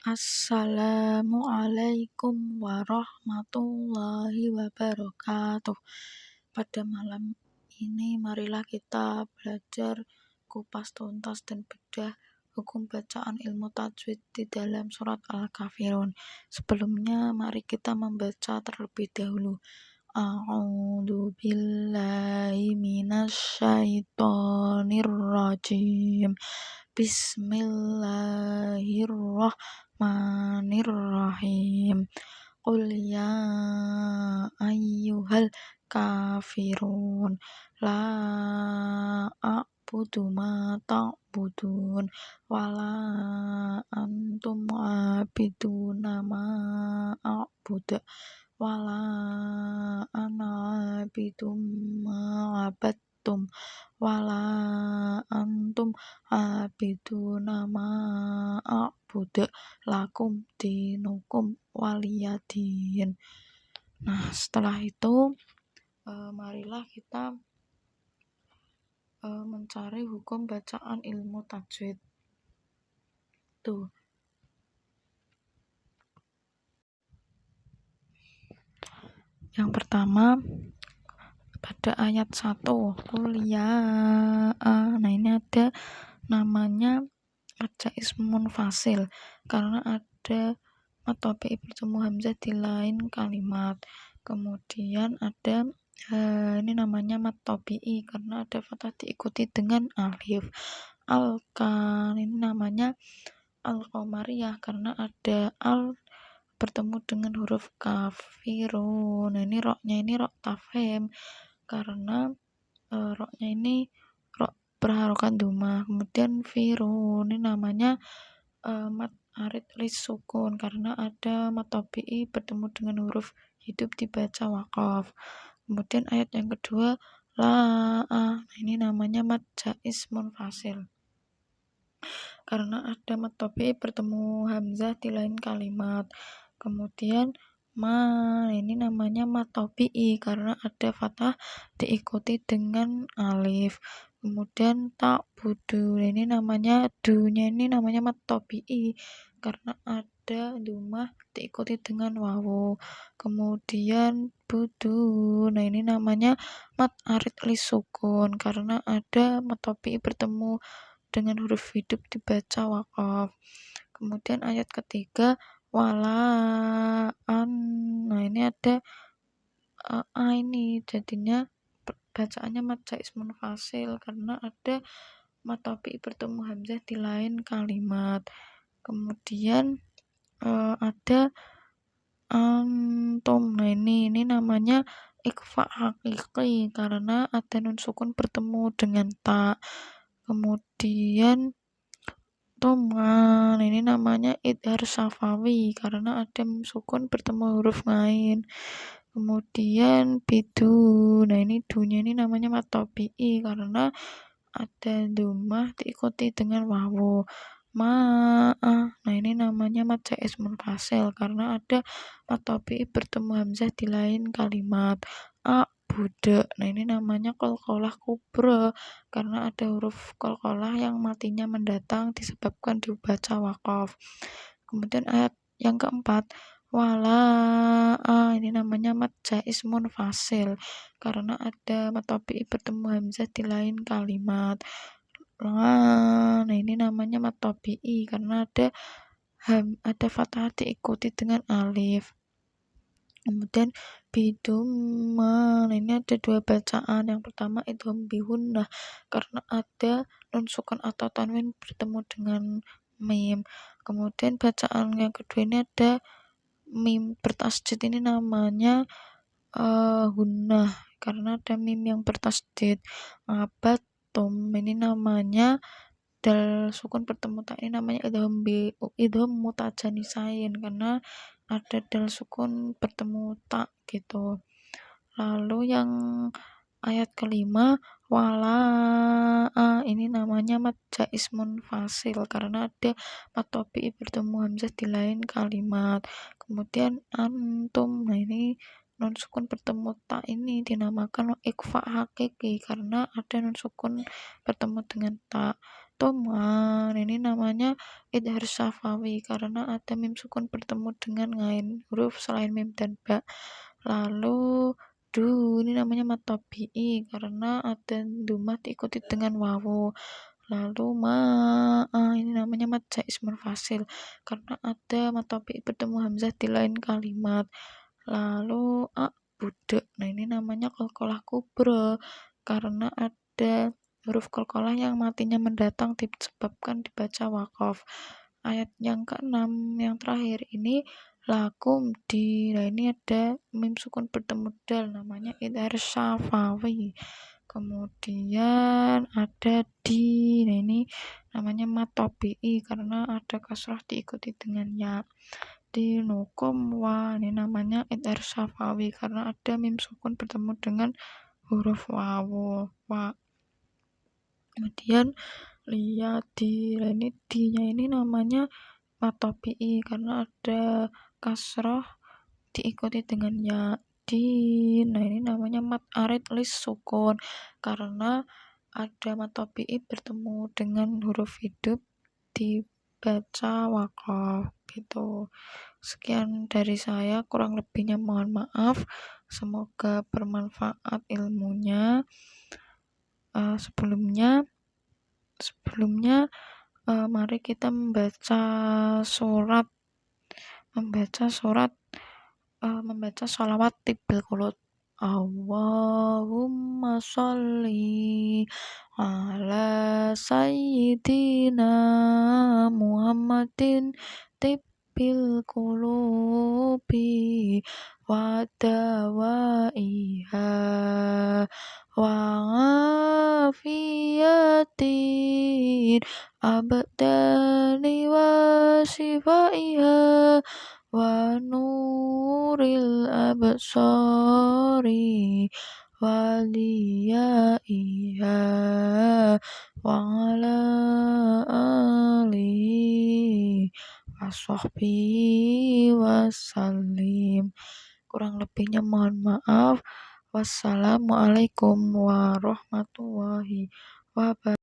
Assalamualaikum warahmatullahi wabarakatuh. Pada malam ini marilah kita belajar kupas tuntas dan bedah hukum bacaan ilmu tajwid di dalam surat Al-Kafirun. Sebelumnya mari kita membaca terlebih dahulu. A'udzu billahi minasyaitonir rajim. Bismillahirrahmanirrahim. Qul ya ayyuhal kafirun la a'budu ma ta'budun wala antum abiduna ma a'budu wala ana abidum ma abattum wala antum abiduna ma a'budu lakum dinukum waliyadin. Nah, setelah itu marilah kita mencari hukum bacaan ilmu tajwid. Tuh. Yang pertama pada ayat 1 kuliah. Nah, ini ada namanya ada ismun fasil karena ada matobi bertemu hamzah di lain kalimat. Kemudian ada ini namanya matobi'i karena ada fathah diikuti dengan alif. Alkan ini namanya al-qamariyah karena ada al bertemu dengan huruf kafirun. Nah, ini roknya ini rok tafhim karena roknya ini rok berharokat dhamma. Kemudian firun ini namanya mat arid lis sukun karena ada matobi'i bertemu dengan huruf hidup dibaca waqaf. Kemudian ayat yang kedua nah ini namanya mat jaiz munfasil karena ada matobi'i bertemu hamzah di lain kalimat. Kemudian ini namanya matobi'i karena ada fathah diikuti dengan alif. Kemudian tak budu ini namanya dunya ini namanya matobi'i karena ada dumah diikuti dengan wawu. Kemudian budu nah ini namanya mat arid lis sukun karena ada matobi'i bertemu dengan huruf hidup dibaca waqaf. Kemudian ayat ketiga walaan. Nah, ini ada ini jadinya bacaannya mat jaiz munfasil karena ada matobi bertemu hamzah di lain kalimat. Kemudian ada antum. Nah, ini namanya ikhfa hakiki karena ada nun sukun bertemu dengan ta. Kemudian ini namanya idhar safawi karena ada sukun bertemu huruf ngain. Kemudian bidu. Nah, ini dunya ini namanya matobi'i karena ada dhammah diikuti dengan wawu. Nah, ini namanya mat jaiz munfasil karena ada matobi'i bertemu hamzah di lain kalimat. Budak. Nah, ini namanya qalqalah kubra karena ada huruf qalqalah yang matinya mendatang disebabkan dibaca waqaf. Kemudian ayat yang keempat wala ini namanya mat jaiz munfasil karena ada matobi'i bertemu hamzah di lain kalimat. Nah, ini namanya matobi'i karena ada fathah diikuti dengan alif. Kemudian bidumma ini ada dua bacaan. Yang pertama idgham bihunnah karena ada nun sukun atau tanwin bertemu dengan mim. Kemudian bacaan yang kedua ini ada mim bertasdid ini namanya hunnah karena ada mim yang bertasdid. Abatum ini namanya dal sukun bertemu ta ini namanya idgham mutajanisain karena ada dal sukun bertemu tak gitu. Lalu yang ayat kelima wala ini namanya mat jaiz munfasil karena ada matobi'i bertemu hamzah di lain kalimat. Kemudian antum. Nah, ini nun sukun bertemu tak ini dinamakan ikhfa hakiki karena ada nun sukun bertemu dengan tak. ini namanya idhar syafawi karena ada mim sukun bertemu dengan ngain huruf selain mim dan ba. Lalu ini namanya mat tabi'i karena ada dumah diikuti dengan wawu. Lalu ini namanya mat jaiz munfasil karena ada mat tabi'i bertemu hamzah di lain kalimat. Lalu budek. Nah, ini namanya qalqalah kubra karena ada huruf qalqalah yang matinya mendatang disebabkan dibaca waqaf. Ayat yang keenam yang terakhir ini lakum nah ini ada mim sukun bertemu dal namanya idhar syafawi. Kemudian ada nah ini namanya mat tabi'i karena ada kasrah diikuti dengan ya. Di nukum ini namanya idhar syafawi karena ada mim sukun bertemu dengan huruf wawu wa. Kemudian lihat ini nya ini namanya mat tabi'i karena ada kasrah diikuti dengan ya. Nah ini namanya mat arid lis sukun karena ada mat tabi'i bertemu dengan huruf hidup dibaca waqaf gitu. Sekian dari saya, kurang lebihnya mohon maaf. Semoga bermanfaat ilmunya. Sebelumnya mari kita membaca sholawat tibil kulut. Allahumma sholli ala sayyidina Muhammadin tibil qulubi wa dawaiha wa afiyatin abdani wa shifaiha wa nuril absari waliyaiha wa ala alihi wa sahbihi wasallim. Kurang lebihnya mohon maaf. Wassalamualaikum warahmatullahi wabarakatuh.